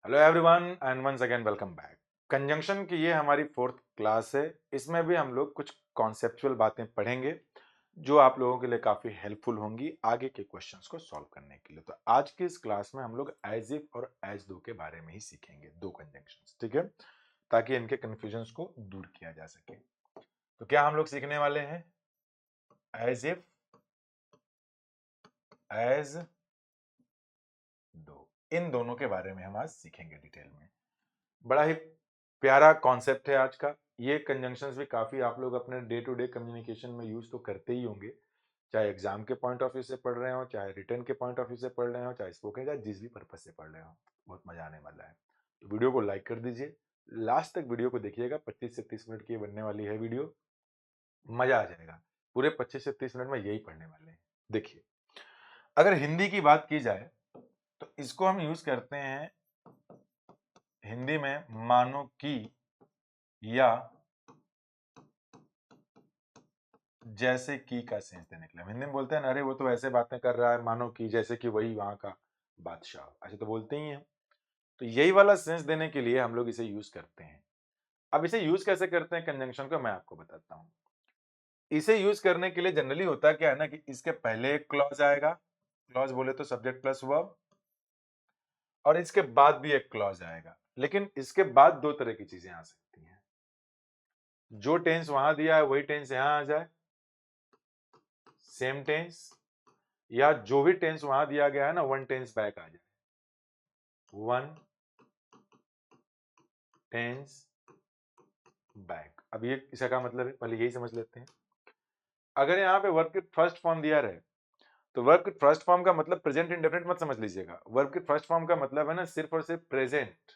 Hello everyone and once again welcome back. Conjunction की ये हमारी 4th क्लास है। इसमें भी हम लोग कुछ कॉन्सेप्चुअल बातें पढ़ेंगे जो आप लोगों के लिए काफी हेल्पफुल होंगी आगे के क्वेश्चंस को सॉल्व करने के लिए। तो आज की इस क्लास में हम लोग एज इफ और एज दो के बारे में ही सीखेंगे, दो कंजंक्शंस, ठीक है, ताकि इनके कंफ्यूजन्स को दूर किया जा सके। तो क्या हम लोग सीखने वाले हैं? एज इफ, एज दो, इन दोनों के बारे में हम आज सीखेंगे डिटेल में। बड़ा ही प्यारा कॉन्सेप्ट है आज का। ये कंजंक्शंस भी काफी आप लोग अपने डे टू डे कम्युनिकेशन में यूज तो करते ही होंगे, चाहे एग्जाम के पॉइंट ऑफ व्यू से पढ़ रहे हो, चाहे रिटर्न के पॉइंट ऑफ व्यू से पढ़ रहे हो, चाहे स्पोकन, चाहे जिस भी पर्पज से पढ़ रहे हो। बहुत मजा आने वाला है। तो वीडियो को लाइक कर दीजिए, लास्ट तक वीडियो को देखिएगा। 25 से 30 मिनट की बनने वाली है वीडियो, मजा आ जाएगा। पूरे 25 से 30 मिनट में यही पढ़ने वाले हैं। देखिए, अगर हिंदी की बात की जाए तो इसको हम यूज करते हैं हिंदी में मानो कि या जैसे कि का सेंस देने के लिए। हिंदी में बोलते हैं ना, अरे वो तो ऐसे बातें कर रहा है मानो कि जैसे कि वही वहां का बादशाह, ऐसे तो बोलते ही हैं। तो यही वाला सेंस देने के लिए हम लोग इसे यूज करते हैं। अब इसे यूज कैसे करते हैं कंजंक्शन को, मैं आपको बताता हूं। इसे यूज करने के लिए जनरली होता क्या है ना कि इसके पहले एक क्लॉज आएगा, क्लॉज बोले तो सब्जेक्ट प्लस वर्ब, और इसके बाद भी एक क्लॉज आएगा। लेकिन इसके बाद दो तरह की चीजें आ सकती हैं। जो टेंस वहां दिया है वही टेंस यहां आ जाए, सेम टेंस, या जो भी टेंस वहां दिया गया है ना वन टेंस बैक आ जाए, वन टेंस बैक। अब ये इसका क्या मतलब है, पहले यही समझ लेते हैं। अगर यहाँ पे वर्ब की फर्स्ट फॉर्म दिया रहे तो वर्ब की फर्स्ट फॉर्म का मतलब प्रेजेंट इंडेफिनिट मत समझ लीजिएगा। वर्ब की फर्स्ट फॉर्म का मतलब है ना सिर्फ और सिर्फ प्रेजेंट।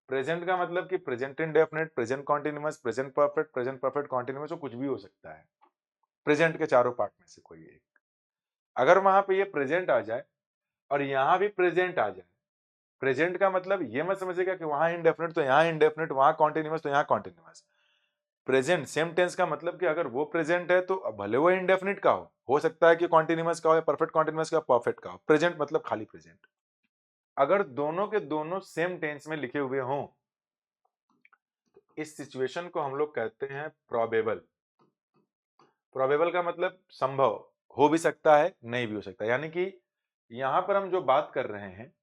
प्रेजेंट का मतलब कि present indefinite, present continuous, present perfect, present perfect continuous, कुछ भी हो सकता है प्रेजेंट के चारों पार्ट में से कोई एक। अगर वहां पे ये प्रेजेंट आ जाए और यहां भी प्रेजेंट आ जाए, प्रेजेंट का मतलब ये मत समझिएगा कि वहां इंडेफिनिट तो यहां इंडेफिनिट, वहां कॉन्टिन्यूअस तो यहां कॉन्टिन्यूअस। प्रेजेंट सेम टेंस का मतलब कि अगर वो प्रेजेंट है तो भले वो इंडेफिनिट का हो सकता है कि कॉन्टिन्यूअस का हो, या परफेक्ट कॉन्टिन्यूअस का, परफेक्ट का हो। प्रेजेंट मतलब खाली प्रेजेंट। अगर दोनों के दोनों सेम टेंस में लिखे हुए हों, इस सिचुएशन को हम लोग कहते हैं प्रोबेबल। प्रोबेबल का मतलब संभव, हो भी सकता है नहीं भी हो सकता है। यानी कि यहां पर हम जो बात कर रहे हैं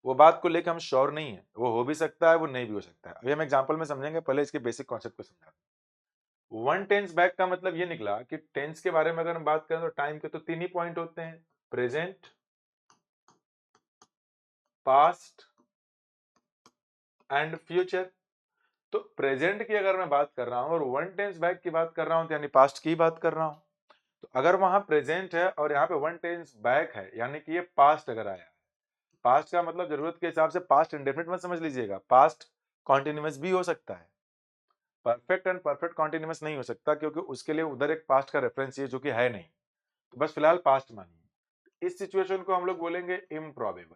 वो बात को लेकर हम श्योर नहीं है, वो हो भी सकता है वो नहीं भी हो सकता है। अभी हम एग्जांपल में समझेंगे, पहले इसके बेसिक कॉन्सेप्ट को समझा। वन टेंस बैक का मतलब ये निकला कि टेंस के बारे में अगर हम बात करें तो टाइम के तो तीन ही पॉइंट होते हैं, प्रेजेंट, पास्ट एंड फ्यूचर। तो प्रेजेंट की अगर मैं बात कर रहा हूं और वन टेंस बैक की बात कर रहा हूं तो यानी पास्ट की बात कर रहा हूं। तो अगर वहां प्रेजेंट है और यहाँ पे वन टेंस बैक है, यानी कि ये पास्ट अगर आया, पास्ट का मतलब जरूरत के हिसाब से पास्ट इंडेफिनिट मत समझ लीजिएगा, पास्ट कॉन्टिन्यूअस भी हो सकता है। परफेक्ट एंड परफेक्ट कॉन्टिन्यूअस नहीं हो सकता क्योंकि उसके लिए उधर एक पास्ट का रेफरेंस है जो कि है नहीं। तो बस फिलहाल पास्ट मानिए। इस सिचुएशन को हम लोग बोलेंगे इम्प्रॉबेबल।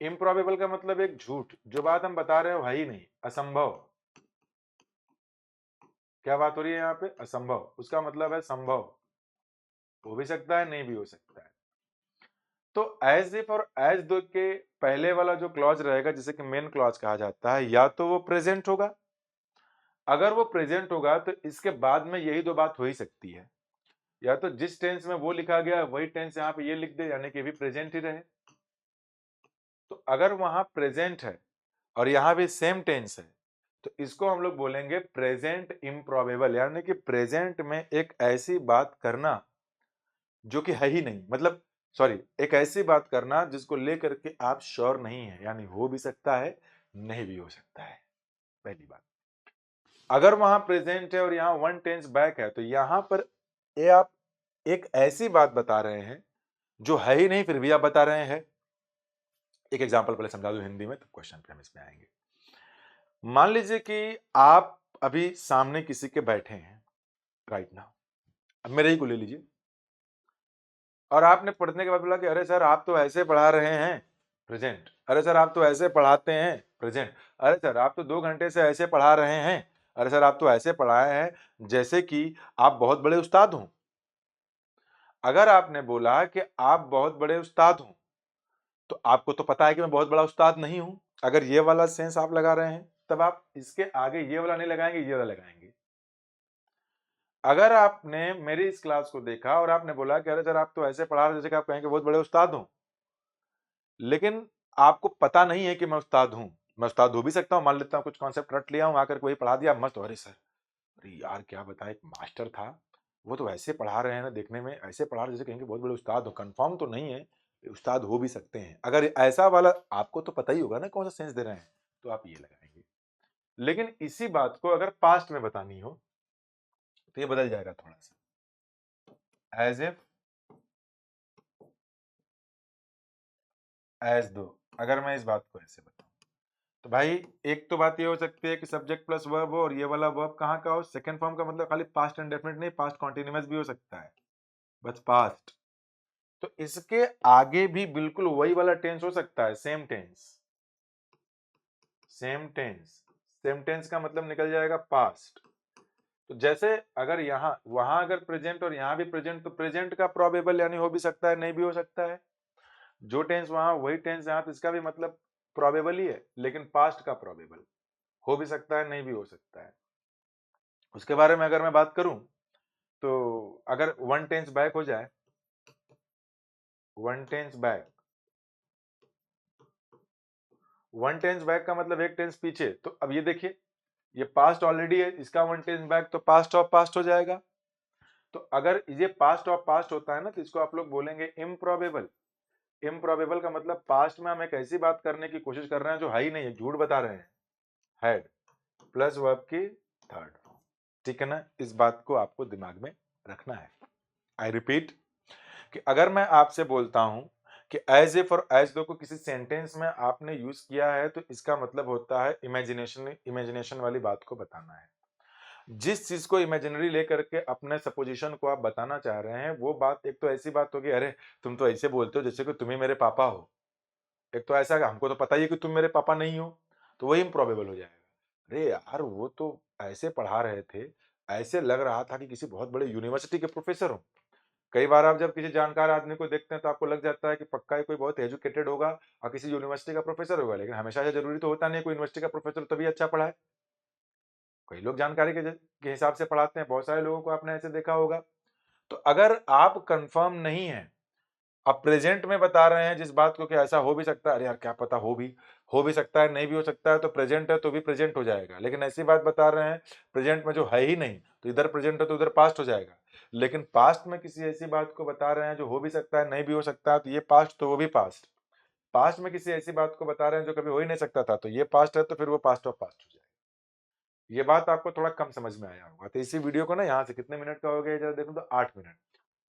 इम्प्रॉबेबल का मतलब एक झूठ, जो बात हम बता रहे हो है ही नहीं, असंभव। क्या बात हो रही है यहाँ पे? असंभव। उसका मतलब है संभव, हो भी सकता है नहीं भी हो सकता है। तो एज इफ और एज दो के पहले वाला जो क्लॉज रहेगा, जिसे कि मेन क्लॉज कहा जाता है, या तो वो प्रेजेंट होगा। अगर वो प्रेजेंट होगा तो इसके बाद में यही दो बात हो ही सकती है, या तो जिस टेंस में वो लिखा गया वही टेंस यहाँ पे ये लिख दे, यानी कि भी प्रेजेंट ही रहे। तो अगर वहां प्रेजेंट है और यहाँ भी सेम टेंस है तो इसको हम लोग बोलेंगे प्रेजेंट इम्प्रॉबेबल, यानी कि प्रेजेंट में एक ऐसी बात करना जो कि है ही नहीं, मतलब सॉरी, एक ऐसी बात करना जिसको लेकर के आप श्योर नहीं है, यानी हो भी सकता है नहीं भी हो सकता है। पहली बात, अगर वहां प्रेजेंट है और यहाँ वन टेंस बैक है तो यहां पर ये आप एक ऐसी बात बता रहे हैं जो है ही नहीं, फिर भी आप बता रहे हैं। एक एग्जांपल पहले समझा दूं हिंदी में, तो क्वेश्चन पे हम इसमें आएंगे। मान लीजिए कि आप अभी सामने किसी के बैठे हैं राइट नाउ, अब मेरे ही को ले लीजिए, और आपने पढ़ने के बाद बोला कि अरे सर आप तो ऐसे पढ़ा रहे हैं, प्रेजेंट। अरे सर आप तो ऐसे पढ़ाते हैं, प्रेजेंट। अरे सर आप तो 2 घंटे से ऐसे पढ़ा रहे हैं, अरे सर आप तो ऐसे पढ़ाए हैं जैसे कि आप बहुत बड़े उस्ताद हों। अगर आपने बोला कि आप बहुत बड़े उस्ताद हों तो आपको तो पता है कि मैं बहुत बड़ा उस्ताद नहीं हूं। अगर ये वाला सेंस आप लगा रहे हैं तब आप इसके आगे ये वाला नहीं लगाएंगे, ये वाला लगाएंगे। अगर आपने मेरी इस क्लास को देखा और आपने बोला कि अरे सर आप तो ऐसे पढ़ा रहे जैसे कि आप कहेंगे बहुत बड़े उस्ताद हो, लेकिन आपको पता नहीं है कि मैं उस्ताद हूं। मैं उस्ताद हो भी सकता हूं, मान लेता हूं कुछ कॉन्सेप्ट रट लिया हूं, आकर कोई पढ़ा दिया मस्त, अरे सर, अरे यार क्या बताएं, एक मास्टर था, वो तो ऐसे पढ़ा रहे हैं ना, देखने में ऐसे पढ़ा रहे जैसे कहेंगे बहुत बड़े उस्ताद हो। कंफर्म तो नहीं है, उस्ताद हो भी सकते हैं। अगर ऐसा वाला आपको तो पता ही होगा ना कौन सा सेंस दे रहे हैं, तो आप ये लगाएंगे। लेकिन इसी बात को अगर पास्ट में बतानी हो तो ये बदल जाएगा थोड़ा सा, एज इफ, एज दो। अगर मैं इस बात को ऐसे बताऊं तो भाई एक तो बात ये हो सकती है कि सब्जेक्ट प्लस वर्ब हो और ये वाला वर्ब कहाँ का हो, सेकंड फॉर्म का, मतलब खाली पास्ट इंडेफिनिट नहीं, पास्ट कॉन्टिन्यूअस भी हो सकता है, बस पास्ट। तो इसके आगे भी बिल्कुल वही वाला टेंस हो सकता है, same tense. Same tense, same tense का मतलब निकल जाएगा पास्ट। तो जैसे अगर यहाँ वहां अगर प्रेजेंट और यहाँ भी प्रेजेंट, तो प्रेजेंट का प्रोबेबल यानी हो भी सकता है, नहीं भी हो सकता है। जो टेंस वहां वही टेंस यहाँ, तो इसका भी मतलब प्रोबेबल ही है, लेकिन पास्ट का प्रोबेबल हो भी सकता है, नहीं भी हो सकता है। उसके बारे में अगर मैं बात करूं तो अगर वन टेंस बैक हो जाए, one tense back, one tense back का मतलब एक टेंस पीछे। तो अब ये देखिए, ये पास्ट ऑलरेडी है, इसका वन टेंस बैक तो पास्ट ऑफ पास्ट हो जाएगा। तो अगर ये पास्ट ऑफ पास्ट होता है ना, तो इसको आप लोग बोलेंगे इम्प्रोबेबल। इम्प्रोबेबल का मतलब पास्ट में हम एक ऐसी बात करने की कोशिश कर रहे हैं जो है ही नहीं है, झूठ बता रहे हैं। हैड प्लस वर्ब की थर्ड फॉर्म, ठीक है ना। इस बात को आपको दिमाग में रखना है। आई रिपीट कि अगर मैं आपसे बोलता हूं कि एज इफ और एज दो को किसी सेंटेंस में आपने यूज किया है, तो इसका मतलब होता है इमेजिनेशन, इमेजिनेशन वाली बात को बताना है। जिस चीज को इमेजिनरी लेकर के अपने सपोजिशन को आप बताना चाह रहे हैं, वो बात एक तो ऐसी बात होगी, अरे तुम तो ऐसे बोलते हो जैसे कि तुम ही मेरे पापा हो। एक तो ऐसा, हमको तो पता ही है कि तुम मेरे पापा नहीं हो, तो वही इम्प्रोबेबल हो जाएगा। अरे यार वो तो ऐसे पढ़ा रहे थे, ऐसे लग रहा था कि किसी बहुत बड़े यूनिवर्सिटी के प्रोफेसर हो। कई बार आप जब किसी जानकार आदमी को देखते हैं तो आपको लग जाता है कि पक्का ही कोई बहुत एजुकेटेड होगा और किसी यूनिवर्सिटी का प्रोफेसर होगा, लेकिन हमेशा ये जरूरी तो होता नहीं कोई यूनिवर्सिटी का प्रोफेसर तभी अच्छा पढ़ा है। कई लोग जानकारी के हिसाब से पढ़ाते हैं, बहुत सारे लोगों को आपने ऐसे देखा होगा। तो अगर आप कंफर्म नहीं है, आप प्रेजेंट में बता रहे हैं जिस बात को कि ऐसा हो भी सकता है, अरे यार क्या पता, हो भी सकता है, नहीं भी हो सकता है, तो प्रेजेंट है तो भी प्रेजेंट हो जाएगा। लेकिन ऐसी बात बता रहे हैं प्रेजेंट में जो है ही नहीं, तो इधर प्रेजेंट है तो उधर पास्ट हो जाएगा। लेकिन पास्ट में किसी ऐसी बात को बता रहे हैं जो हो भी सकता है, नहीं भी हो सकता है, तो ये पास्ट तो वो भी पास्ट। पास्ट में किसी ऐसी बात को बता रहे हैं जो कभी हो ही नहीं सकता था, तो ये पास्ट है, तो फिर वो पास्ट ऑफ पास्ट हो जाएगा। ये बात आपको थोड़ा कम समझ में आया होगा। तो इसी वीडियो को ना, यहाँ से कितने मिनट का हो गया जरा देखो तो 8 मिनट।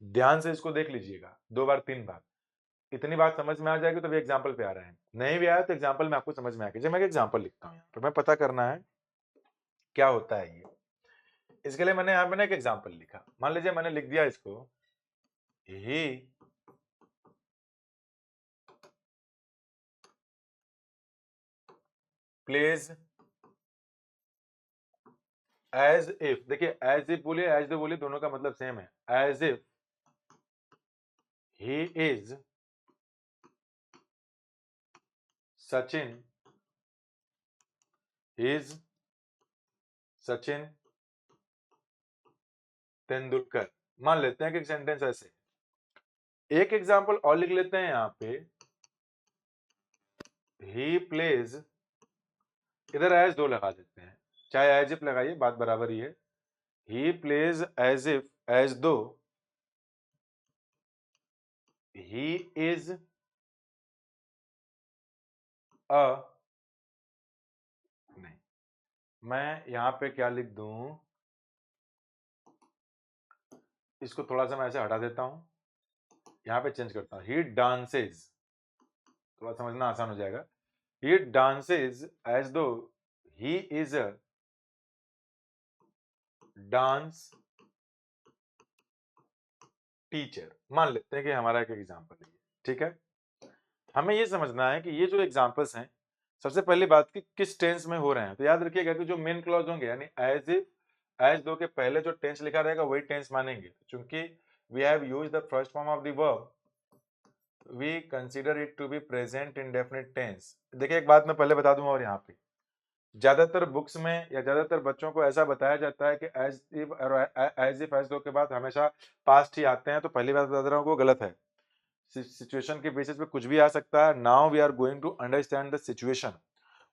ध्यान से इसको देख लीजिएगा 2 बार 3 बार, इतनी बात समझ में आ जाएगी। तो भी एग्जाम्पल पे आ रहे हैं, नहीं भी आया तो एग्जाम्पल में आपको समझ में आ गया। मैं एग्जाम्पल लिखता हूँ यहाँ पर, मैं पता करना है क्या होता है ये। इसके लिए मैंने यहाँ पे ना एक एग्जाम्पल लिखा, मान लीजिए मैंने लिख दिया इसको, ही प्लेज एज इफ। देखिए एज इफ बोलिए, एज दो बोलिए, दोनों का मतलब सेम है। As if he is Sachin, is Sachin Tendulkar. मान लेते हैं कि सेंटेंस ऐसे। एक एग्जाम्पल और लिख लेते हैं यहाँ पे, ही प्लेज, इधर एज दो लगा देते हैं, चाहे एज इफ लगाइए बात बराबर ही है। He plays as if, as though he is a, नहीं, मैं यहां पे क्या लिख दूं, इसको थोड़ा सा मैं ऐसे हटा देता हूं, यहां पे चेंज करता हूं, ही डांसेज, थोड़ा समझना आसान हो जाएगा। ही dances as though he is a dance teacher. मान लेते हैं कि हमारा एक एग्जाम्पल है, ठीक है। हमें ये समझना है कि ये जो एग्जाम्पल्स हैं, सबसे पहली बात कि किस टेंस में हो रहे हैं। तो याद रखिएगा कि जो मेन क्लॉज होंगे यानी एज इफ, एज दो के पहले जो टेंस लिखा रहेगा वही टेंस मानेंगे, क्योंकि we have used the first form of the verb we consider it to be present indefinite tense. देखिए एक बात मैं पहले बता दूं, और यहाँ पे ज्यादातर बुक्स में या ज्यादातर बच्चों को ऐसा बताया जाता है कि एज इफ और एज इफ एज दो के बाद हमेशा पास्ट ही आते हैं, तो पहली बात बता रहा हूँ वो गलत है। सिचुएशन के बेसिस पे कुछ भी आ सकता है। Now we are going to understand the situation.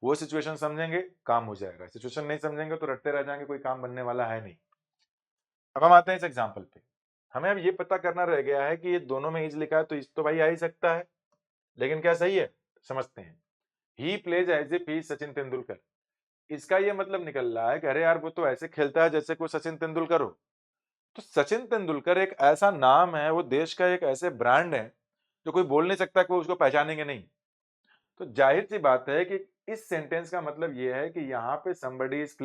वो सिचुएशन समझेंगे काम हो जाएगा, सिचुएशन नहीं समझेंगे तो रटते रह जाएंगे, कोई काम बनने वाला है नहीं। अब हम आते हैं इस एग्जाम्पल पे। हमें अब ये पता करना रह गया है कि ये दोनों में एज लिखा है तो इस तो भाई आ ही सकता है, लेकिन क्या सही है समझते हैं। He plays as if he Sachin Tendulkar. इसका ये मतलब निकल रहा है कि अरे यार वो तो ऐसे खेलता है जैसे कोई सचिन तेंदुलकर हो। तो सचिन तेंदुलकर एक ऐसा नाम है, वो देश का एक ऐसे ब्रांड है जो कोई बोल नहीं सकता कि वो उसको पहचानेंगे नहीं। तो जाहिर सी बात है कि इस सेंटेंस का मतलब ये है कि यहाँ पे somebody is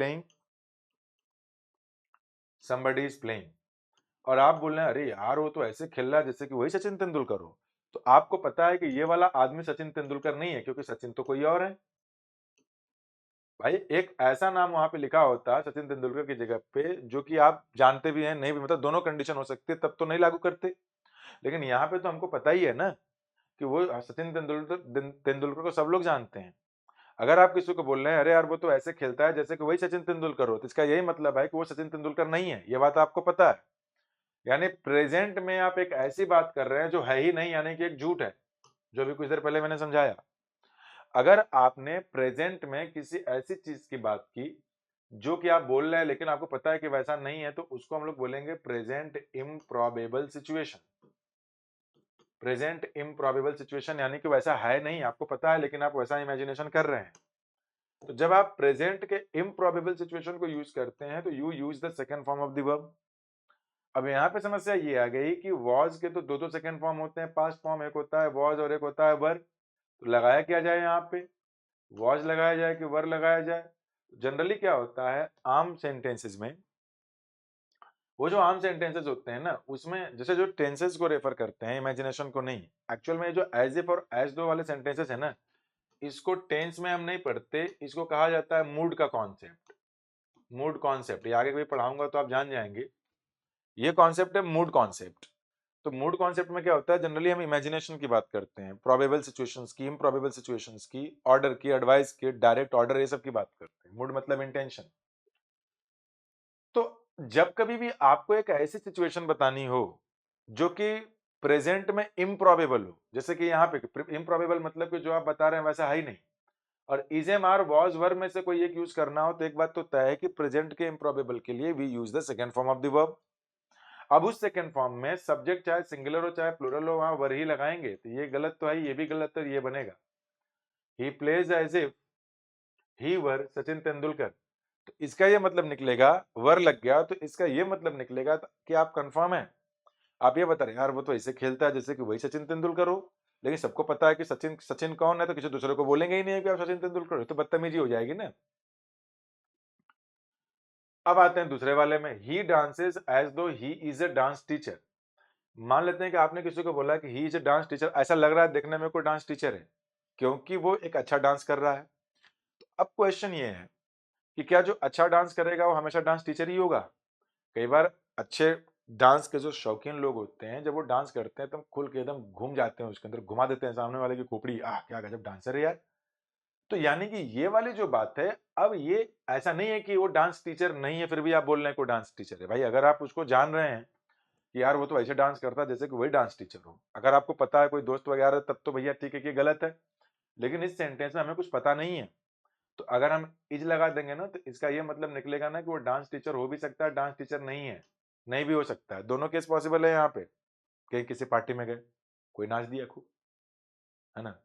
playing, और आप बोल रहे हैं अरे यार वो तो ऐसे खेल रहा है जैसे कि वही सचिन तेंदुलकर हो। तो आपको पता है कि ये वाला आदमी सचिन तेंदुलकर नहीं है, क्योंकि सचिन तो कोई और है। भाई एक ऐसा नाम वहां पे लिखा होता सचिन तेंदुलकर की जगह पे, जो कि आप जानते भी हैं नहीं भी, मतलब दोनों कंडीशन हो सकती है, तब तो नहीं लागू करते। लेकिन यहाँ पे तो हमको पता ही है ना कि वो सचिन तेंदुलकर को सब लोग जानते हैं। अगर आप किसी को बोल रहे हैं अरे यार वो तो ऐसे खेलता है जैसे कि वही सचिन तेंदुलकर हो, तो इसका यही मतलब है कि वो सचिन तेंदुलकर नहीं है, ये बात आपको पता है। यानी प्रेजेंट में आप एक ऐसी बात कर रहे हैं जो है ही नहीं, यानी कि एक झूठ है, जो भी कुछ देर पहले मैंने समझाया। अगर आपने प्रेजेंट में किसी ऐसी चीज की बात की जो कि आप बोल रहे हैं लेकिन आपको पता है कि वैसा नहीं है, तो उसको हम लोग बोलेंगे present improbable situation. Present improbable situation यानी कि वैसा है नहीं, आपको पता है लेकिन आप वैसा इमेजिनेशन कर रहे हैं। तो जब आप प्रेजेंट के इम्प्रॉबेबल सिचुएशन को यूज करते हैं तो you use the second form of the verb. अब यहाँ पे समस्या ये आ गई कि वॉज के तो दो दो सेकंड फॉर्म होते हैं, पास्ट फॉर्म एक होता है वॉज और एक होता है वर। तो लगाया क्या जाए यहाँ पे, वॉज लगाया जाए कि वर लगाया जाए। जनरली क्या होता है आम सेंटेंसेस में, वो जो आम सेंटेंसेस होते हैं ना उसमें जैसे जो टेंसेस को रेफर करते हैं, इमेजिनेशन को नहीं। एक्चुअल में जो एज इफ और एज दो वाले सेंटेंसेस है ना, इसको टेंस में हम नहीं पढ़ते, इसको कहा जाता है मूड का कॉन्सेप्ट। मूड कॉन्सेप्ट ये आगे कभी पढ़ाऊंगा तो आप जान जाएंगे। ये कॉन्सेप्ट है मूड कॉन्सेप्ट। तो मूड कॉन्सेप्ट में क्या होता है, जनरली हम इमेजिनेशन की बात करते हैं, प्रोबेबल सिचुएशंस की, इम्प्रोबेबल सिचुएशंस की, ऑर्डर की, एडवाइस की, डायरेक्ट ऑर्डर, ये सब की बात करते हैं। मूड मतलब इंटेंशन। तो जब कभी भी आपको एक ऐसी सिचुएशन बतानी हो जो कि प्रेजेंट में इम्प्रोबेबल हो, जैसे कि यहाँ पे इम्प्रोबेबल मतलब कि जो आप बता रहे हैं वैसा है ही नहीं, और is am are was were में से कोई एक यूज करना हो, तो एक बात तो तय है कि प्रेजेंट के इम्प्रोबेबल के लिए we use the second form of the verb. अब उस सेकंड फॉर्म में सब्जेक्ट चाहे सिंगुलर हो चाहे प्लूरल हो, वहां वर ही लगाएंगे, तो ये गलत तो है, ये भी गलत है, ये बनेगा he plays as if he were Sachin Tendulkar. तो इसका ये मतलब निकलेगा, वर लग गया तो इसका ये मतलब निकलेगा कि आप कंफर्म है। आप ये बता रहे यार वो तो ऐसे खेलता है जैसे कि वही सचिन तेंदुलकर हो, लेकिन सबको पता है कि सचिन सचिन कौन है, तो किसी दूसरे को बोलेंगे ही नहीं कि आप सचिन तेंदुलकर हो, तो बदतमीजी हो जाएगी ना। अब आते हैं दूसरे वाले में, ही dances as though he is a dance teacher. मान लेते हैं कि आपने किसी को बोला कि he is a dance teacher, ऐसा लग रहा है देखने में कोई डांस टीचर है क्योंकि वो एक अच्छा डांस कर रहा है। तो अब क्वेश्चन ये है कि क्या जो अच्छा डांस करेगा वो हमेशा डांस टीचर ही होगा। कई बार अच्छे डांस के जो शौकीन लोग होते हैं, जब वो डांस करते हैं तो खुल के एकदम घूम जाते हैं, उसके अंदर घुमा देते हैं सामने वाले की खोपड़ी, आह क्या गजब डांसर है यार। तो यानी कि ये वाली जो बात है, अब ये ऐसा नहीं है कि वो डांस टीचर नहीं है फिर भी आप बोल रहे हैं कोई डांस टीचर है। भाई अगर आप उसको जान रहे हैं कि यार वो तो ऐसे डांस करता है जैसे कि वही डांस टीचर हो, अगर आपको पता है कोई दोस्त वगैरह, तब तो भैया ठीक है कि गलत है। लेकिन इस सेंटेंस में हमें कुछ पता नहीं है, तो अगर हम इज लगा देंगे ना तो इसका ये मतलब निकलेगा ना कि वो डांस टीचर हो भी सकता है, डांस टीचर नहीं है, नहीं भी हो सकता है। दोनों केस पॉसिबल है। यहाँ पे कहीं किसी पार्टी में गए, कोई नाच दिया खूब, है ना,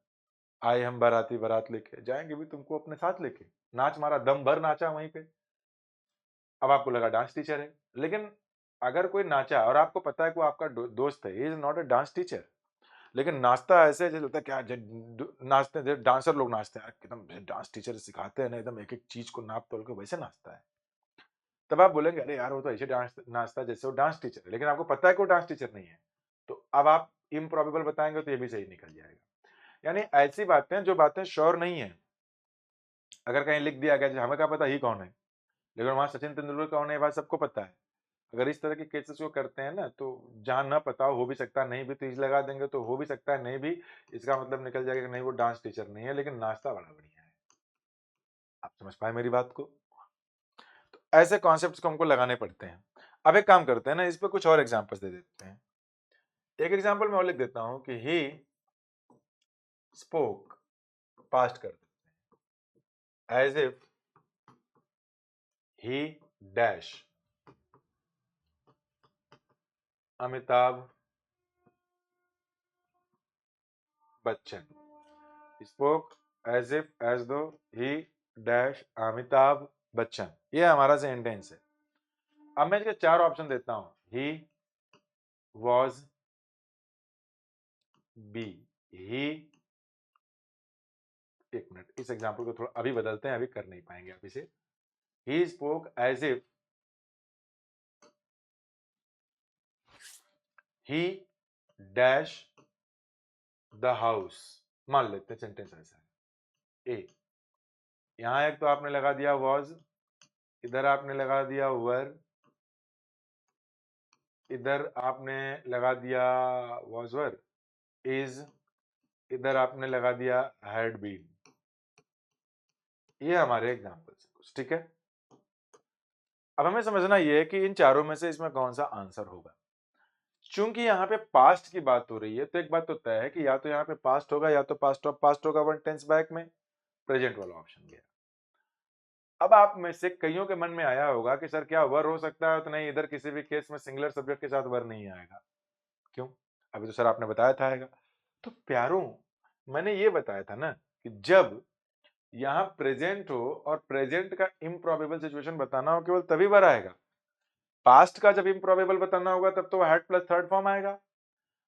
आए हम बाराती, बारात लेके जाएंगे भी तुमको अपने साथ लेके, नाच मारा, दम भर नाचा वहीं पे। अब आपको लगा डांस टीचर है, लेकिन अगर कोई नाचा और आपको पता है कि वो आपका दोस्त है, is not a dance teacher, लेकिन नाचता ऐसे जैसे होता है क्या, नाचते हैं डांसर लोग नाचते हैं एकदम, डांस टीचर सिखाते हैं ना एकदम एक एक चीज को नाप तोल के वैसे नाचता है, तब आप बोलेंगे अरे यार वो तो ऐसे डांस नाचता है जैसे वो डांस टीचर है, लेकिन आपको पता है कि वो डांस टीचर नहीं है। तो अब आप इम्प्रॉबेबल बताएंगे तो ये भी सही निकल जाएगा। यानी ऐसी बातें जो बातें श्योर नहीं है, अगर कहीं लिख दिया गया हमें क्या पता ही कौन है, लेकिन वहां सचिन तेंदुलकर कौन है ये बात सबको पता है। अगर इस तरह के केसेस को करते हैं ना, तो जहां ना पता हो भी सकता है, नहीं भी, तो इज लगा देंगे तो हो भी सकता है नहीं भी, इसका मतलब निकल जाएगा कि नहीं वो डांस टीचर नहीं है, लेकिन नाचता बड़ा बढ़िया है। आप समझ पाए मेरी बात को? तो ऐसे कॉन्सेप्ट्स को हमको लगाने पड़ते हैं। अब एक काम करते हैं ना, इस पे कुछ और एग्जांपल्स दे देते हैं। एक एग्जांपल मैं और लिख देता हूं कि ही स्पोक, पास्ट कर देते हैं, as if he dash Amitabh Bachchan, spoke as if, as though, he dash Amitabh Bachchan, ये हमारा सेंटेंस है। अब मैं इसके 4 ऑप्शन देता हूं, ही वॉज, बी ही, एक मिनट, इस एग्जांपल को थोड़ा अभी बदलते हैं, अभी कर नहीं पाएंगे आप इसे। He spoke as if he dash the house, मान लेते हैं सेंटेंस ऐसा है। ए, यहां एक तो आपने लगा दिया वॉज, इधर आपने लगा दिया वर, इधर आपने लगा दिया वॉज वर, इज, इधर आपने लगा दिया हैड बीन। ये हमारे एग्जांपल्स हैं कुछ, ठीक है। अब हमें समझना ये है कि इन चारों में से इसमें कौन सा आंसर होगा। चूंकि यहाँ पे पास्ट की बात हो रही है, तो एक बात तो तय है कि या तो यहाँ पे पास्ट होगा, या तो पास्ट ऑफ पास्ट होगा वन टेंस बैक में, प्रेजेंट वाला ऑप्शन गया। अब आप में से कईयों के मन में आया होगा कि सर क्या वर हो सकता है, तो नहीं, इधर किसी भी केस में सिंगुलर सब्जेक्ट के साथ वर नहीं आएगा। क्यों? अभी तो सर आपने बताया था आएगा। तो प्यारों, मैंने ये बताया था ना कि जब यहाँ प्रेजेंट हो और प्रेजेंट का इम्प्रॉबेबल सिचुएशन बताना हो, केवल तभी वर आएगा। पास्ट का जब इम्प्रॉबेबल बताना होगा तब तो हैड प्लस थर्ड फॉर्म आएगा।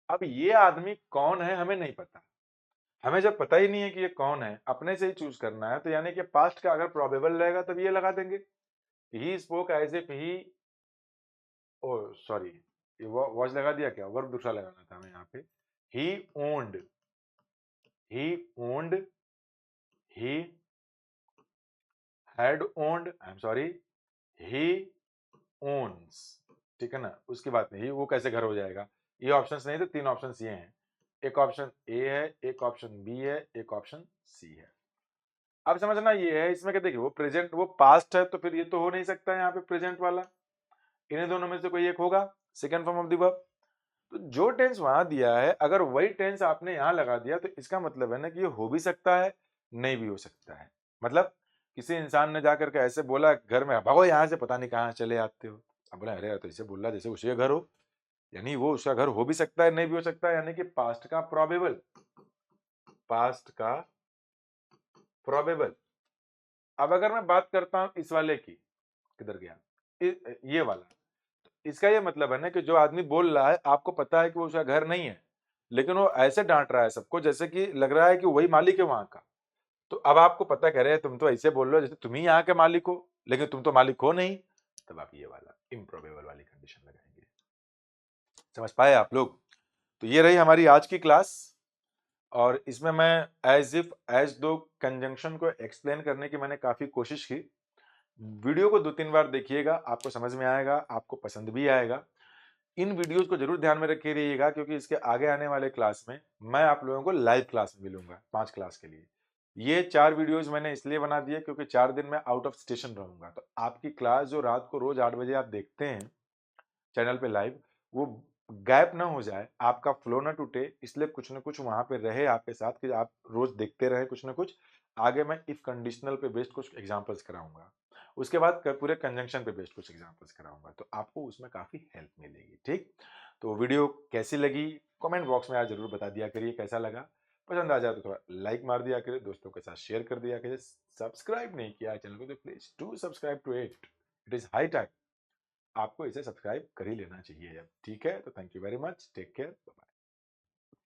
अब ये आदमी कौन है हमें नहीं पता। हमें जब पता ही नहीं है कि ये कौन है, अपने से ही चूज करना है, तो यानी कि पास्ट का अगर प्रोबेबल रहेगा तब ये लगा देंगे। He spoke as if he, oh sorry, ये वॉज लगा दिया, क्या वर्ब दूसरा लगाना था हमें यहाँ पे। He owned, he owned, he had owned, I am sorry, he owns, ठीक है ना। उसकी बात नहीं, वो कैसे घर हो जाएगा। ये ऑप्शंस नहीं थे, 3 ऑप्शंस ये हैं। एक ऑप्शन ए है, एक ऑप्शन बी है, एक ऑप्शन सी है। अब समझना ये है इसमें कि देखिए वो प्रेजेंट, वो पास्ट है, तो फिर ये तो हो नहीं सकता यहाँ पे प्रेजेंट वाला। इन्हीं दोनों में से कोई एक होगा, second form of the verb. तो जो टेंस वहां दिया है, अगर वही टेंस आपने यहाँ लगा दिया, तो इसका मतलब है ना कि ये हो भी सकता है, नहीं भी हो सकता है। मतलब किसी इंसान ने जाकर के ऐसे बोला घर में, भागो यहाँ से, पता नहीं कहाँ चले आते हो। अब बोला अरे यार, तो इसे बोल रहा जैसे उसी का घर हो, यानी वो उसका घर हो भी सकता है, नहीं भी हो सकता है, यानी कि पास्ट का प्रोबेबल, पास्ट का प्रोबेबल। अब अगर मैं बात करता हूं इस वाले की, किधर गया, ये वाला, इसका ये मतलब है ना कि जो आदमी बोल रहा है, आपको पता है कि वो उसका घर नहीं है, लेकिन वो ऐसे डांट रहा है सबको जैसे कि लग रहा है कि वही मालिक है वहां का। तो अब आपको पता कह रहे हैं, तुम तो ऐसे बोल रहे हो जैसे तुम ही यहाँ के मालिक हो, लेकिन तुम तो मालिक हो नहीं। तब आप ये वाला इम्प्रोबेबल वाली कंडीशन लगाएंगे। समझ पाए आप लोग? तो ये रही हमारी आज की क्लास, और इसमें मैं एज इफ, एज दो कंजंक्शन को एक्सप्लेन करने की मैंने काफी कोशिश की। वीडियो को 2-3 बार देखिएगा, आपको समझ में आएगा, आपको पसंद भी आएगा। इन वीडियोस को जरूर ध्यान में रखे रहिएगा, क्योंकि इसके आगे आने वाले क्लास में मैं आप लोगों को लाइव क्लास में मिलूंगा 5 क्लास के लिए। ये 4 वीडियोस मैंने इसलिए बना दिए क्योंकि 4 दिन मैं आउट ऑफ स्टेशन रहूंगा, तो आपकी क्लास जो रात को रोज 8 बजे आप देखते हैं चैनल पे लाइव, वो गैप ना हो जाए, आपका फ्लो ना टूटे, इसलिए कुछ ना कुछ वहां पे रहे आपके साथ कि आप रोज देखते रहे कुछ ना कुछ। आगे मैं इफ कंडीशनल पे बेस्ड कुछ एग्जांपल्स कराऊंगा, उसके बाद पूरे कंजंक्शन पे बेस्ड कुछ एग्जांपल्स कराऊंगा, तो आपको उसमें काफी हेल्प मिलेगी। ठीक, तो वीडियो कैसी लगी कमेंट बॉक्स में आज जरूर बता दिया करिए कैसा लगा। पसंद आ जाए तो थोड़ा लाइक मार दिया करिए, दोस्तों के साथ शेयर कर दिया करिए। सब्सक्राइब नहीं किया चैनल को तो please do subscribe to it is high time, आपको इसे सब्सक्राइब कर ही लेना चाहिए अब। ठीक है, तो thank you very much, take care, bye.